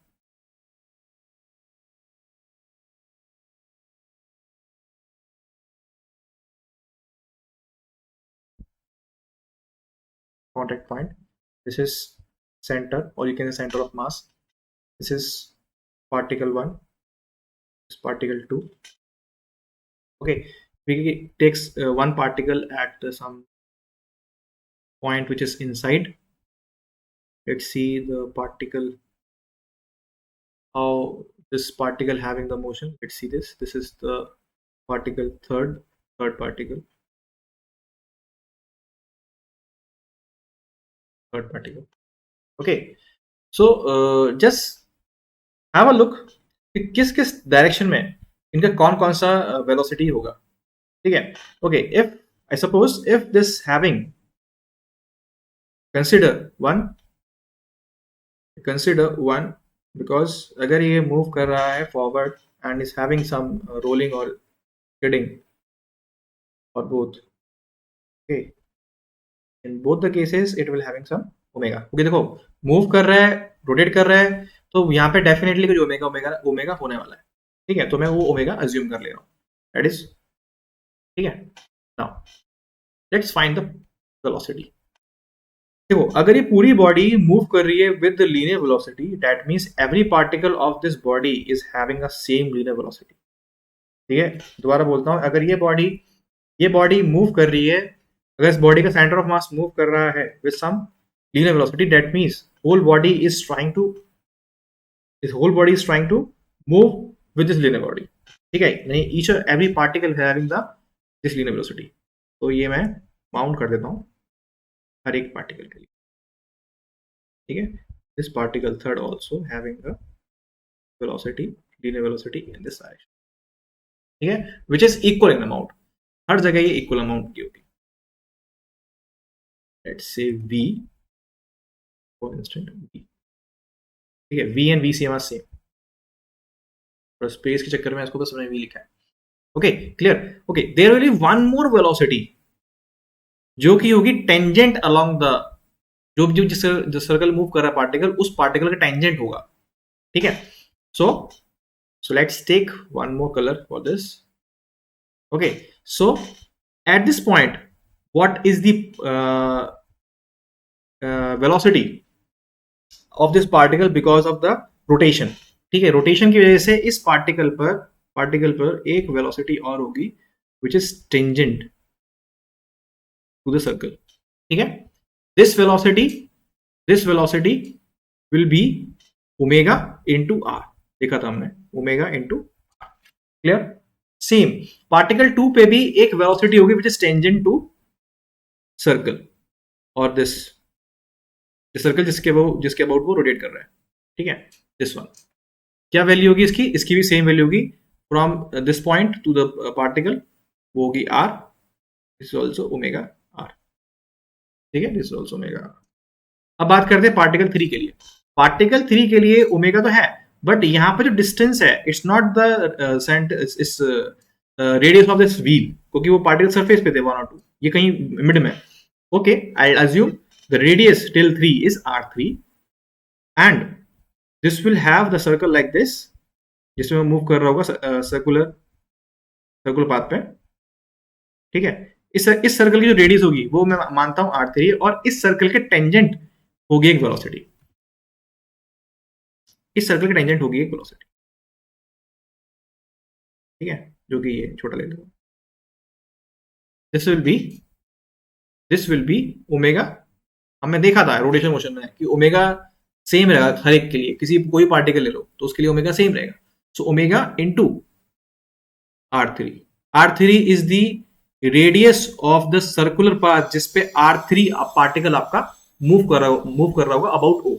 Contact point. This is center, or you can say center of mass. This is particle 1, this particle 2. Okay, we takes one particle at some point which is inside. Let's see the particle, how this particle having the motion. Let's see this. This is the particle third particle. Okay, so just have a look कि किस किस direction में इनका कौन कौन सा velocity होगा. ठीक है, okay, if I suppose if this having consider one because अगर ये मूव कर रहा है forward and is having some rolling और skidding or both. Okay, in both the cases it will having some omega. Okay, देखो move कर रहा है, रोटेट कर रहा है, तो यहाँ पे डेफिनेटली कुछ ओमेगा ओमेगा ओमेगा होने वाला है. ठीक है, तो मैं वो ओमेगा अज्यूम कर ले रहा हूँ. दैट इज ठीक है. Now let's find the velocity. देखो, अगर ये पूरी बॉडी मूव कर रही है with the linear velocity, that means every particle of this body is having a same linear velocity. ठीक है, दोबारा बोलता हूँ, अगर ये बॉडी मूव कर रही है, अगर इस बॉडी का सेंटर ऑफ मास मूव कर रहा है with some linear velocity, that means whole body is trying to move with this linear body. ठीक है, नहीं, each और every particle having the this linear velocity. तो ये मैं माउंट कर देता हूँ हर एक पार्टिकल के लिए. ठीक है, this particle third also having a velocity, linear velocity in this direction. ठीक है, which is equal in amount. हर जगह ये equal amount की होगी. Let's say V constant V. ठीक है, V and V same same, और स्पेस के चक्कर में इसको बस मैंने V लिखा है. Okay, clear. Okay, there will be one more velocity जो कि होगी टेंजेंट अलोंग द, जो जो जिस सर्कल मूव कर रहा है पार्टिकल, उस पार्टिकल का टेंजेंट होगा, ठीक है। So let's take one more colour for this. Okay, so at this point what is the velocity of this particle because of the rotation, ठीक है। रोटेशन की वजह से इस पार्टिकल पर एक वेलोसिटी और होगी which is tangent to the circle, ठीक है। this velocity will be omega into r, देखा था हमने, omega into r, clear. Same particle 2 पे भी एक वेलोसिटी होगी which is tangent to circle, और दिस सर्कल जिसके अबाउट वो रोटेट कर रहा है, ठीक है। दिस वन क्या वैल्यू होगी इसकी, इसकी भी सेम वैल्यू होगी from this point to the particle, वो होगी r, this also omega r, ठीक है, दिस ऑल्सो ओमेगा आर। अब बात करते हैं पार्टिकल 3 के लिए। पार्टिकल 3 के लिए ओमेगा तो है, बट यहाँ पर जो डिस्टेंस है इट्स नॉट द इस रेडियस ऑफ दिस व्हील, क्योंकि वो पार्टिकल सरफेस पे थे 1 और 2, ये कहीं मिड में। Okay, I assume the radius till 3 is r3 and this will have the circle like this, जिसमें मूव कर रहा होगा सर्कुलर पाथ पे, ठीक है। इस सर्कल की जो रेडियस होगी वो मैं मानता हूं r3, और इस सर्कल के टेंजेंट होगी एक वेलोसिटी, इस सर्कल के टेंजेंट होगी एक वेलोसिटी, ठीक है, जो कि ये छोटा ले लो। दिस विल बी ओमेगा, हमने देखा था रोटेशन मोशन में कि ओमेगा सेम रहेगा हर एक के लिए, किसी कोई पार्टिकल ले लो तो उसके लिए ओमेगा सेम रहेगा। So omega into r3 is the radius of the circular path जिसपे r3 पार्टिकल आपका मूव कर रहा होगा about o,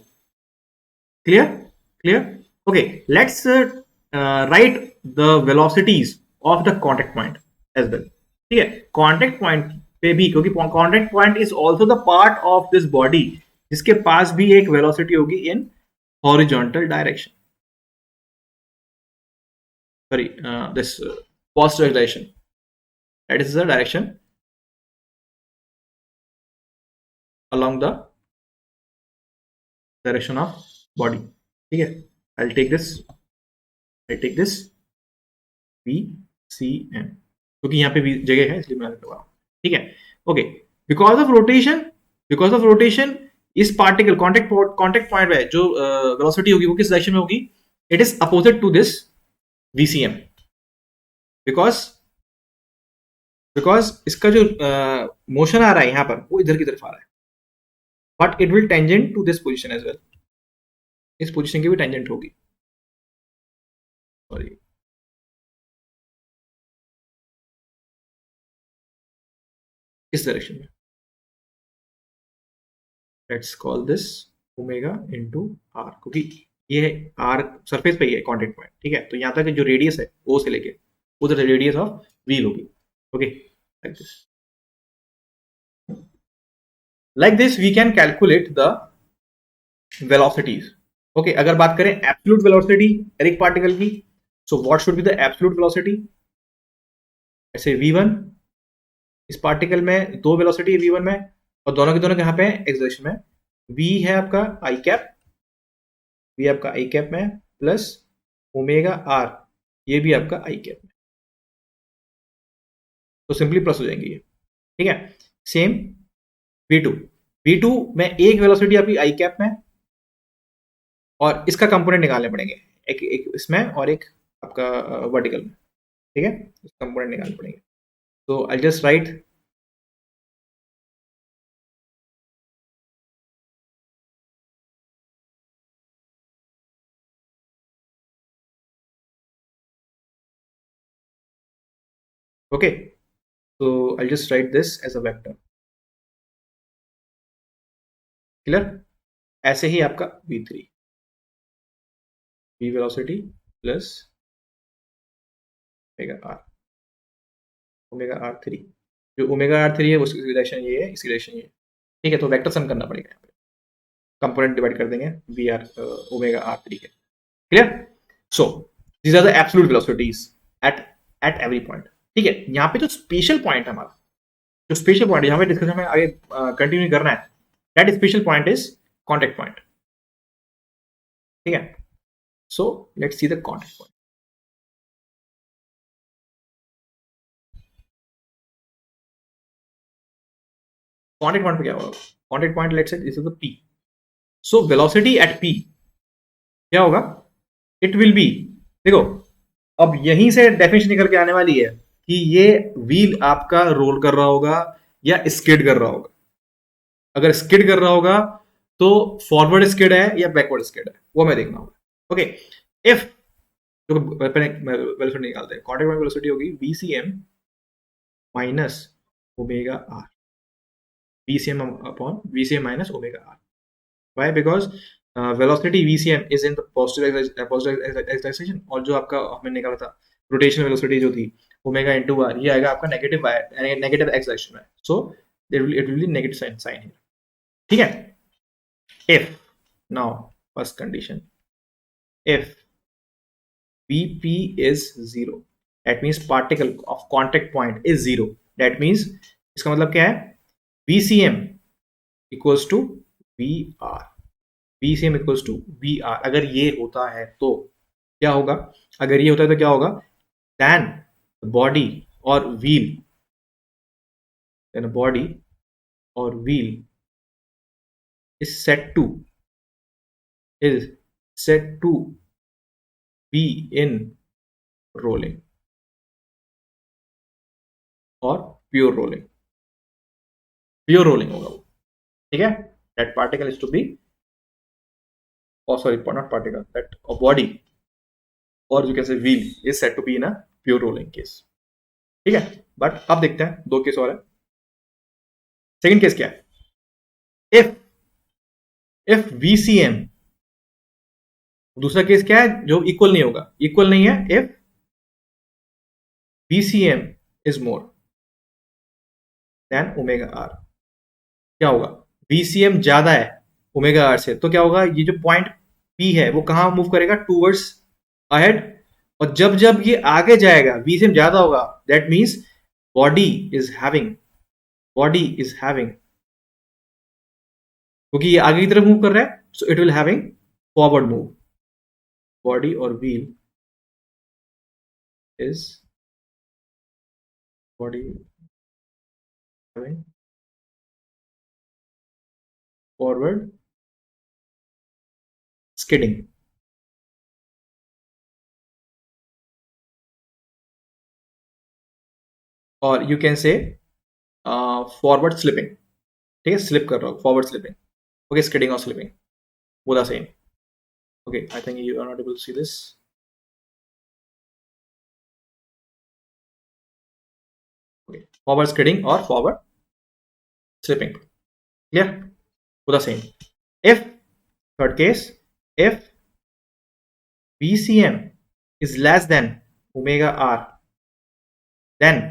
clear. Okay, let's write the velocities of the contact point as well, ठीक है। कॉन्टेक्ट पॉइंट पे भी, क्योंकि contact point is also the part of this body जिसके पास भी एक वेलोसिटी होगी in horizontal direction, sorry this positive direction, that is the direction along the direction of body, ठीक है। I'll take this B C N, क्योंकि यहाँ पे भी जगह है इसलिए मैं करवा रहा हूँ, ठीक है। ओके, बिकॉज ऑफ रोटेशन इस पार्टिकल कॉन्टेक्ट पॉइंट पे जो वेलोसिटी होगी वो किस डायरेक्शन में होगी, it is opposite to this VCM, because इसका जो मोशन आ रहा है यहाँ पर वो इधर की तरफ आ रहा है, but it will tangent to this position as well, इस पोजिशन की भी टेंजेंट होगी, सॉरी इस डायरेक्शन में। Let's call this omega into r, क्योंकि ये आर सरफेस पे ही है कॉन्टेक्ट पॉइंट, ठीक है। तो यहाँ तक जो रेडियस है ओ से लेके उधर रेडियस ऑफ व्हील होगी, okay, like this we can calculate the velocities. Okay, अगर बात करें एब्सोल्यूट वेलोसिटी एक पार्टिकल की, so what should be the absolute velocity, ऐसे v1, इस पार्टिकल में दो वेलोसिटी है v1 में, और दोनों के दोनों यहाँ पे एक्स डायरेक्शन में, v है आपका आई कैप में प्लस ओमेगा आर, ये भी आपका आई कैप में, तो सिंपली प्लस हो जाएंगे ये, ठीक है। सेम v2 में एक वेलोसिटी आपकी आई कैप में, और इसका कंपोनेंट निकालने पड़ेंगे, एक इसमें और एक आपका वर्टिकल में, ठीक है, इसका कंपोनेंट निकालने पड़ेंगे। तो I just right okay, so I'll just write this as a vector, clear. ऐसे ही आपका v3 v velocity plus omega r3, जो ओमेगा r3 है उसकी डायरेक्शन ये है, इसकी डायरेक्शन ये है, ठीक है। तो वेक्टर सम करना पड़ेगा, यहाँ पे कंपोनेंट डिवाइड कर देंगे वी आर ओमेगा r3 के, clear. So these are the absolute velocities at every point, ठीक है। यहाँ पे जो स्पेशल पॉइंट है हमारा, जो स्पेशल पॉइंट हमें डिस्कशन में आगे कंटिन्यू करना है, that special point is contact point. ठीक है, so let's see the contact point. Contact point पे क्या होगा? Contact point let's say this is the P. So velocity at P क्या होगा? इट विल बी, देखो अब यहीं से डेफिनेशन निकल के आने वाली है कि ये व्हील आपका रोल कर रहा होगा या स्किड कर रहा होगा. अगर स्किड कर रहा होगा तो फॉरवर्ड स्किड है या बैकवर्ड स्किड है, वो मैं देखना होगा. ओके, इफ जो वेलोसिटी निकालते हैं, कॉन्टेक्ट पॉइंट वेलोसिटी होगी VCM minus omega r. VCM upon VCM minus omega r. Why? Because velocity VCM is in the positive excitation, और जो आपका हमने निकाला था रोटेशनल वेलोसिटी जो थी ओमेगा इंटू आर, ये आएगा आपका नेगेटिव एक्साइटेशन में. So it will be negative sign here. ठीक है. If now first condition, if Vp is 0, that means particle of contact point is 0. That means इसका मतलब क्या है? VCM equals to VR. VCM equals to VR. अगर ये होता है तो क्या होगा? अगर ये होता है तो क्या होगा? Then body or wheel, then body or wheel is set to be in rolling or pure rolling. Pure rolling होगा वो. ठीक है. That particle is to be, oh sorry, not particle, that a body or you can say wheel is said to be in a pure rolling case. ठीक है. But अब देखते हैं दो केस और है. सेकंड केस क्या है? इफ VCM, दूसरा केस क्या है जो इक्वल नहीं होगा? इक्वल नहीं है. If VCM is more than omega r, क्या होगा? VCM ज्यादा है ओमेगा आर से, तो क्या होगा? ये जो पॉइंट P है वो कहां मूव करेगा? Towards ahead. और जब जब ये आगे जाएगा VCM ज्यादा होगा, that means body is having, क्योंकि ये आगे की तरफ मूव कर रहा है, so it will having forward move. Body और wheel is body having forward skidding. और you can say forward slipping. ठीक है, स्लिप कर रहा हूँ, फॉरवर्ड स्लिपिंग. ओके, स्किडिंग और slipping both are same. Okay, I think you are not able to see this. Okay, forward skidding or forward slipping. Clear? Both the same. If third case, if VCM is less than omega r, then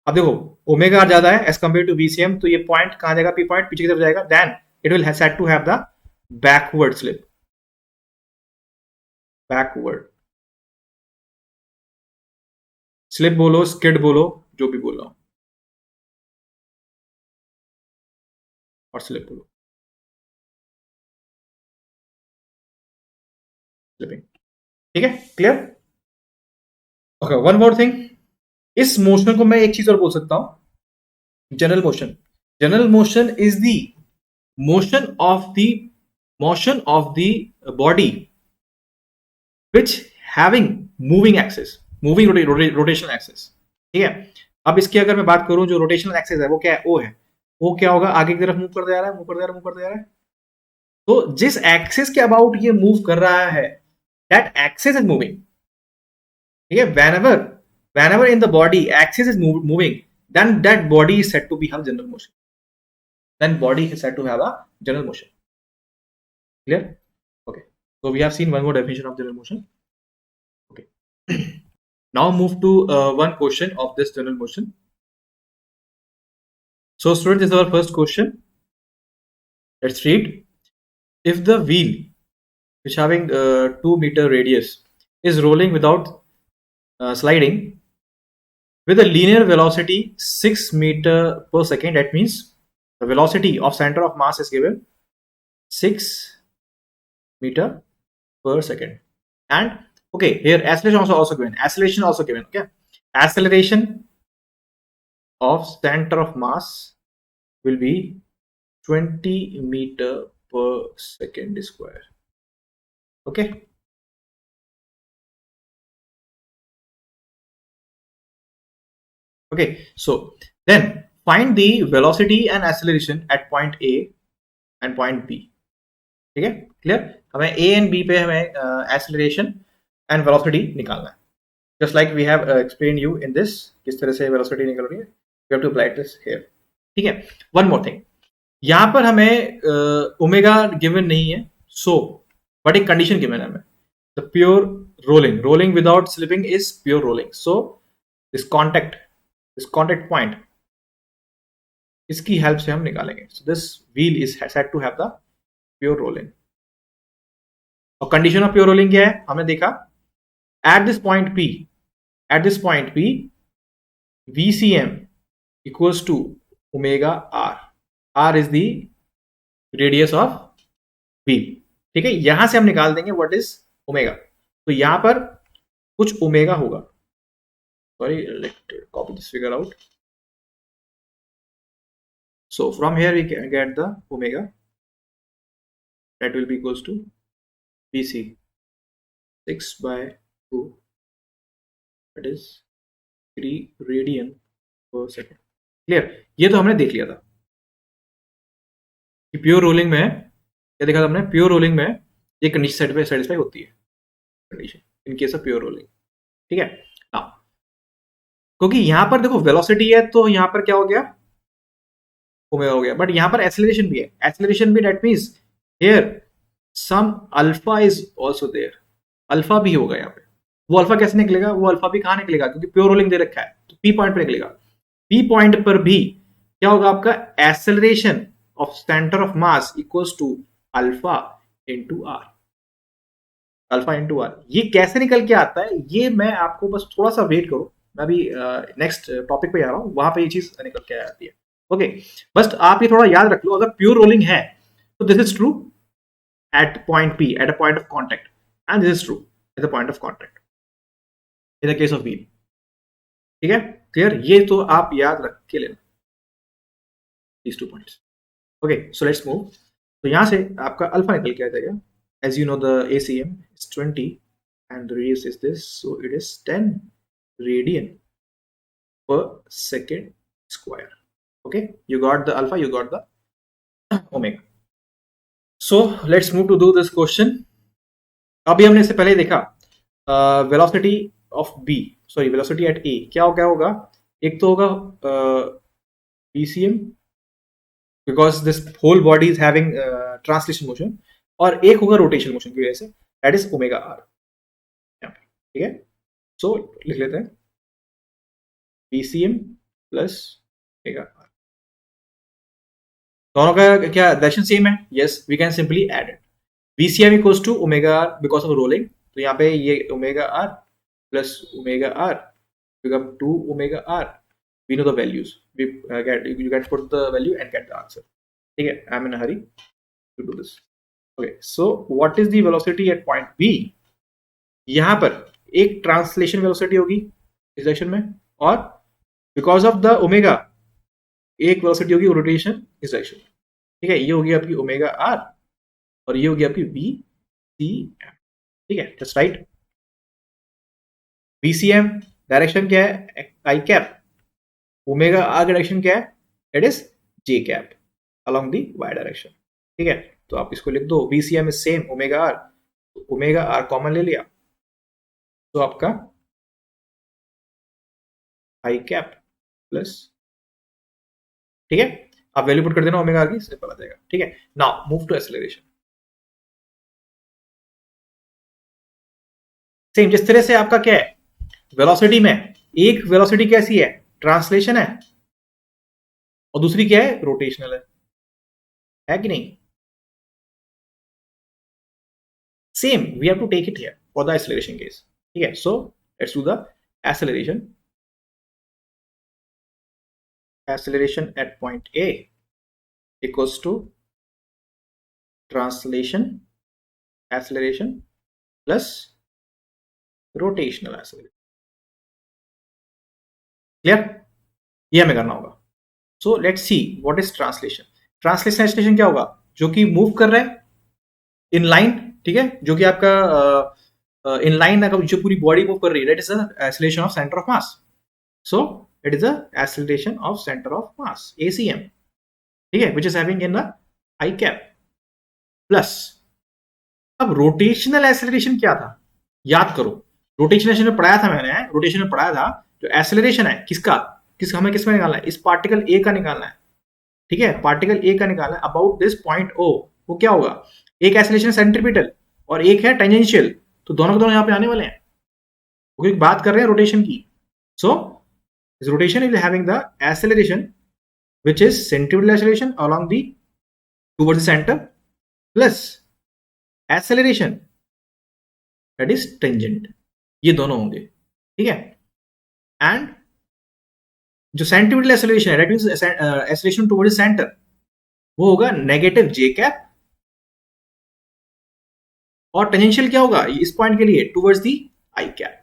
अब देखो omega are ज्यादा है as compare to VCM, तो ये point कहां जाएगा? P point पीछे की तरफ जाएगा. Then it will set to have the backward slip. Backward slip बोलो, स्किड बोलो, जो भी बोल रहा हूं, और स्लिप बोलो, स्लिपिंग. ठीक है, clear? Okay, one more thing. इस मोशन को मैं एक चीज और बोल सकता हूं, general motion. General motion is the motion of the body which having moving axis, moving rotational axis. ठीक है. अब इसकी अगर मैं बात करूं, जो रोटेशनल एक्सिस है वो क्या है? ओ है. वो क्या होगा? आगे की तरफ मूव करते जा रहा है, मूव करते जा रहा है. तो जिस एक्सिस के अबाउट ये मूव कर रहा है, दैट एक्सिस इज मूविंग. ठीक है. whenever in the body axis is moving, then that body is said to be have general motion. Then body is said to have a general motion. Clear? Okay, so we have seen one more definition of general motion. Okay. Now move to one question of this general motion. So students, this is our first question. Let's read. If the wheel which having 2 meter radius is rolling without sliding, with a linear velocity 6 meter per second. That means the velocity of center of mass is given 6 meter per second. And okay, here acceleration also given. Acceleration also given. Okay, acceleration of center of mass will be 20 meter per second square. Okay. Okay, so then find the velocity and acceleration at point A and point B. ठीक है, clear? हमें A and B पे हमें acceleration and velocity निकालना है. Just like we have explained you in this, किस तरह से velocity निकल रही है. We have to apply this here. ठीक है. One more thing. यहाँ पर हमें ओमेगा गिवन नहीं है, so but एक कंडीशन गिवन है हमें. The pure rolling without slipping is pure rolling. So this contact point, इसकी हेल्प से हम निकालेंगे. So this wheel is said to have the pure rolling. और कंडीशन ऑफ प्योर रोलिंग क्या है? हमने देखा at this point P, VCM equals to omega R. R is the radius of wheel. ठीक है, यहां से हम निकाल देंगे what is ओमेगा. तो यहां पर कुछ ओमेगा होगा. Sorry, let's copy this figure out. So from here we can get the omega. That will be equals to BC 6 by 2, that is 3 radian per second. Clear? ये तो हमने देख लिया था कि प्योर रोलिंग में क्या देखा था हमने. प्योर रोलिंग में ये कंडीशन सेटिस्फाई होती है, condition in case of pure rolling. ठीक है. हाँ, क्योंकि यहां पर देखो वेलोसिटी है तो यहां पर क्या हो गया, ओमेगा हो गया. बट यहां पर एक्सेलरेशन भी है. एक्सेलरेशन भी that means here some alpha is also there. Alpha भी होगा यहाँ पे. वो अल्फा कैसे निकलेगा? वो अल्फा भी कहाँ निकलेगा? क्योंकि प्योर रोलिंग दे रखा है तो पी पॉइंट पर निकलेगा. पी पॉइंट पर भी क्या होगा आपका? Acceleration of centre of mass equals to alpha into r. Alpha into r. ये कैसे निकल के आता है ये मैं आपको बस थोड़ा सा वेट करो, मैं अभी नेक्स्ट टॉपिक पे जा रहा हूँ, वहां पे ये चीज निकल के आती है. ओके, बस आप ये थोड़ा याद रख लो. अगर प्योर रोलिंग है तो this is true at point P, at a point of contact, and this is true at the point of contact in the case of wheel. ठीक है, क्लियर? ये तो आप याद रख के लेना these 2 points. Okay, so let's move. तो यहां से आपका अल्फा निकल के आ जाएगा. As you know, the ACM is 20 and the radius is this, so it is 10 radian per second square. Okay, you got the alpha, you got the omega. So let's move to do this question. अभी हमने इससे पहले देखा velocity of B, sorry velocity at A क्या होगा. एक तो होगा BCM because this whole body is having translation motion, और एक होगा रोटेशन मोशन की वजह से, दैट इज ओमेगा आर. ठीक है, सो लिख लेते हैं BCM प्लस ओमेगा आर. दोनों का क्या डायरेक्शन सेम है? Yes, we can simply add it. BCM equals to omega r because of rolling. तो यहाँ पे ये omega r plus omega r become 2 omega r. We know the values, you get put the value and get the answer. ठीक है, I am in a hurry to do this. Okay, so what is the velocity at point B? यहाँ पर एक translation velocity होगी इस direction में, और because of the omega एक वेलोसिटी होगी रोटेशन इस डायरेक्शन में. ठीक है, ये होगी आपकी ओमेगा आर और ये होगी आपकी BCM. ठीक है, जस्ट राइट. BCM डायरेक्शन क्या है? I cap. Omega r direction क्या है? It is J cap along the y direction. ठीक है, तो आप इसको लिख दो BCM is same omega r. Omega r common ले लिया तो आपका आई कैप प्लस. ठीक है, आप वैल्यू पुट कर देना ओमेगा आर की, सिंपल आ जाएगा. ठीक है, now move to acceleration. Same जिस तरह से आपका क्या है वेलोसिटी में, एक वेलोसिटी कैसी है? ट्रांसलेशन है, और दूसरी क्या है? रोटेशनल है कि नहीं? Same we have to take it here for the acceleration case. ठीक है, so let's do the acceleration. acceleration at point A equals to acceleration plus rotational acceleration. Clear? ये हमें करना होगा. So let's see what is translation. Translation acceleration क्या होगा? जो कि मूव कर रहा है इन लाइन, ठीक है, जो कि आपका इन लाइन जो पूरी बॉडी मूव कर रही है, that is the acceleration of centre of mass. So it is the acceleration of centre of mass, ACM, ठीक है, which is having in the I cap. Plus अब रोटेशनल एक्सेलरेशन क्या था, याद करो. रोटेशनल एक्सेलरेशन में पढ़ाया था मैंने, रोटेशन में पढ़ाया था. जो एक्सेलरेशन है हमें किस में निकालना है, इस पार्टिकल ए का निकालना है, ठीक है, पार्टिकल ए का निकालना है अबाउट दिस पॉइंट O. वो क्या होगा, एक एक्सेलरेशन सेंट्रीपिटल और एक है टेंजेंशियल, तो दोनों के दोनों यहाँ पे आने वाले हैं क्योंकि बात कर रहे हैं रोटेशन की. So this rotation is having the acceleration which is centripetal acceleration along the towards the center plus acceleration that is tangent. ये दोनों होंगे, ठीक है. एंड जो सेंट्रीपिटल एक्सेलरेशन है, that means acceleration towards centre, वो होगा नेगेटिव J कैप. और टेंजेंशियल क्या होगा इस पॉइंट के लिए, टुवर्ड्स दी आई कैप.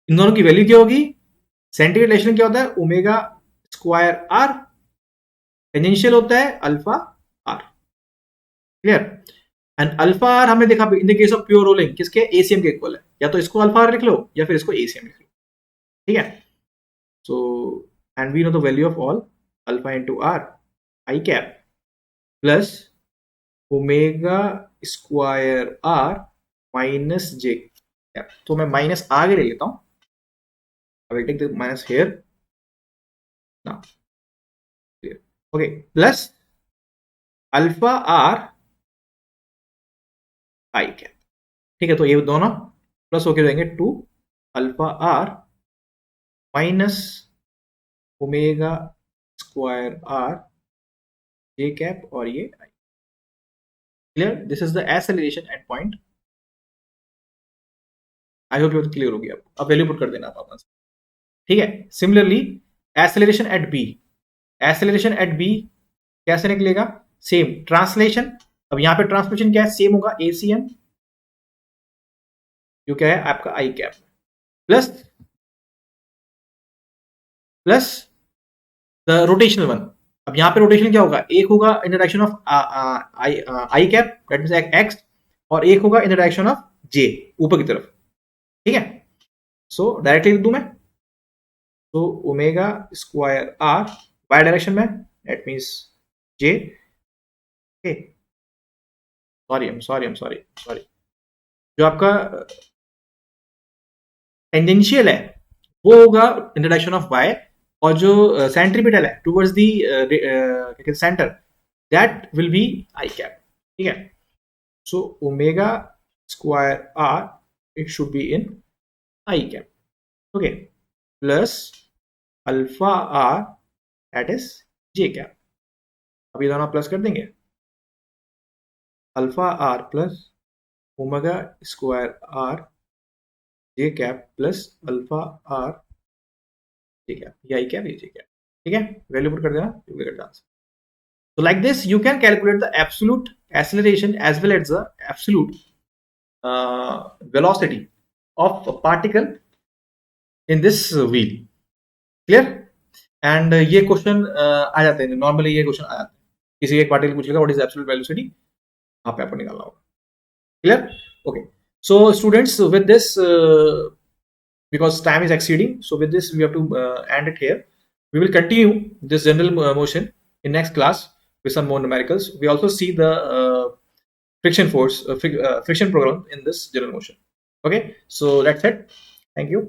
इन दोनों की वैल्यू क्या होगी, सेंट्रीपिटल एक्सेलरेशन क्या होता है, ओमेगा स्क्वायर आर, टेंजेंशियल होता है alpha r. Clear? And alpha r हमने देखा in the case of pure rolling किसके, ACM के इक्वल है. या तो इसको अल्फा आर लिख लो या फिर इसको ACM लिख लो, ठीक है. So and we know the value of all alpha into r I cap plus omega square r minus J cap. तो मैं माइनस आगे ले लेता हूं. I will take the minus here now. Okay, plus alpha r I cap. ठीक है, तो ये दोनों प्लस होके जाएंगे 2 alpha r minus omega square r J cap और ये I. Clear? This is the acceleration at point. I hope ये क्लियर हो गया. अब वैल्यू पुट कर देना आप अपना, ठीक है. Similarly acceleration at B, acceleration at B कैसे निकलेगा, सेम ट्रांसलेशन. अब यहां पे ट्रांसलेशन क्या है, सेम होगा ACM, जो क्या है आपका I cap, plus the rotational one. अब यहां पे रोटेशन क्या होगा, एक होगा in the direction of I cap that means X, और एक होगा in the direction of J ऊपर की तरफ, ठीक है. सो डायरेक्टली लिख दूं मैं, तो omega square r Y direction में, that means J. Okay, sorry, जो आपका टेंजेंशियल है वो होगा in the direction of y, और जो सेंट्रीपिटल है towards the centre, that will be I cap, ठीक है. So omega square r it should be in I cap, okay, plus alpha r that is J cap. अब ये दोनों plus कर देंगे, alpha r plus omega square r J cap plus alpha r J cap, ये I cap, ये J cap, ठीक है. Value put कर देना, you will get the answer. So like this you can calculate the absolute acceleration as well as the absolute velocity of a particle in this wheel. Clear? And ये question आ जाते हैं normally, ये question आ जाते हैं, किसी एक particle पूछेगा what is absolute velocity, आप आपको निकालना होगा. Clear? Okay, so students with this, because time is exceeding, so with this we have to end it here. We will continue this general motion in next class with some more numericals. We also see the friction force, friction problem in this general motion. Okay, so that's it. Thank you.